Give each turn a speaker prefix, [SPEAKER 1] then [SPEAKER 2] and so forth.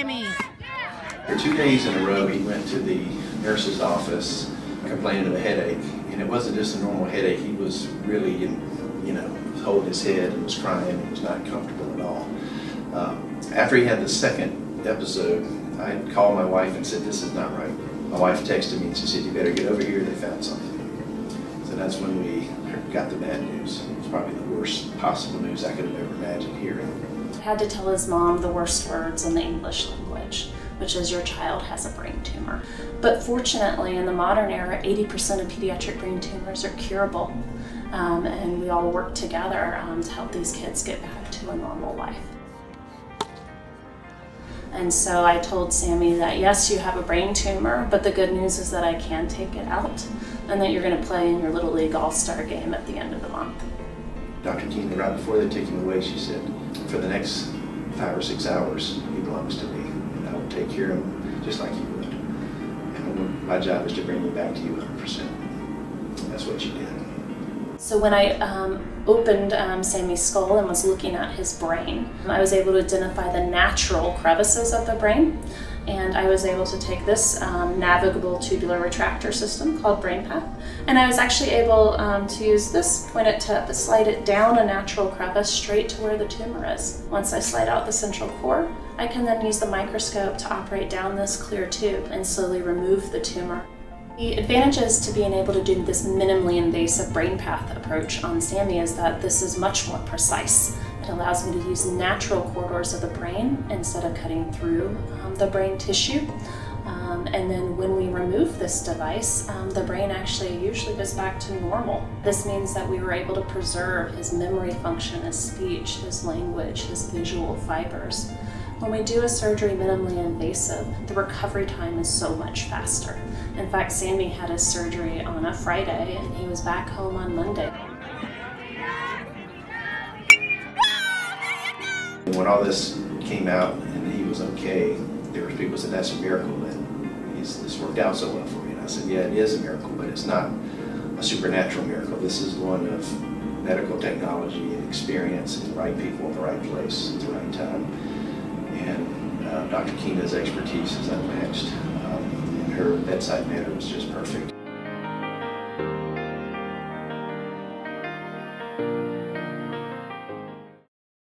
[SPEAKER 1] Sammy.
[SPEAKER 2] For 2 days in a row, he went to the nurse's office complaining of a headache. And it wasn't just a normal headache. He was really, holding his head and was crying. He was not comfortable at all. After he had the second episode, I called my wife and said, "This is not right." My wife texted me and she said, "You better get over here. They found something." So that's when we got the bad news. It was probably the worst possible news I could have ever imagined hearing.
[SPEAKER 3] I had to tell his mom the worst words in the English language, which is, "Your child has a brain tumor." But fortunately, in the modern era, 80% of pediatric brain tumors are curable. And we all work together to help these kids get back to a normal life. And so I told Sammy that, yes, you have a brain tumor, but the good news is that I can take it out and that you're going to play in your Little League All-Star game at the end of the month.
[SPEAKER 2] Dr. Kiehna, right before they take him away, she said, "For the next 5 or 6 hours, he belongs to me, and I will take care of him just like you would. And my job is to bring him back to you 100%. That's what you did.
[SPEAKER 3] So when I opened Sammy's skull and was looking at his brain, I was able to identify the natural crevices of the brain, and I was able to take this navigable tubular retractor system called BrainPath, and I was actually able to use this pointed tip to slide it down a natural crevice straight to where the tumor is. Once I slide out the central core, I can then use the microscope to operate down this clear tube and slowly remove the tumor. The advantages to being able to do this minimally invasive BrainPath approach on Sammy is that this is much more precise. It allows me to use natural corridors of the brain instead of cutting through the brain tissue. And then when we remove this device, the brain actually usually goes back to normal. This means that we were able to preserve his memory function, his speech, his language, his visual fibers. When we do a surgery minimally invasive, the recovery time is so much faster. In fact, Sammy had his surgery on a Friday and he was back home on Monday.
[SPEAKER 2] When all this came out and he was okay, there were people who said, "That's a miracle, and this worked out so well for you." And I said, "Yeah, it is a miracle, but it's not a supernatural miracle. This is one of medical technology and experience and the right people in the right place at the right time." And Dr. Kiehna's expertise is unmatched, and her bedside manner was just perfect.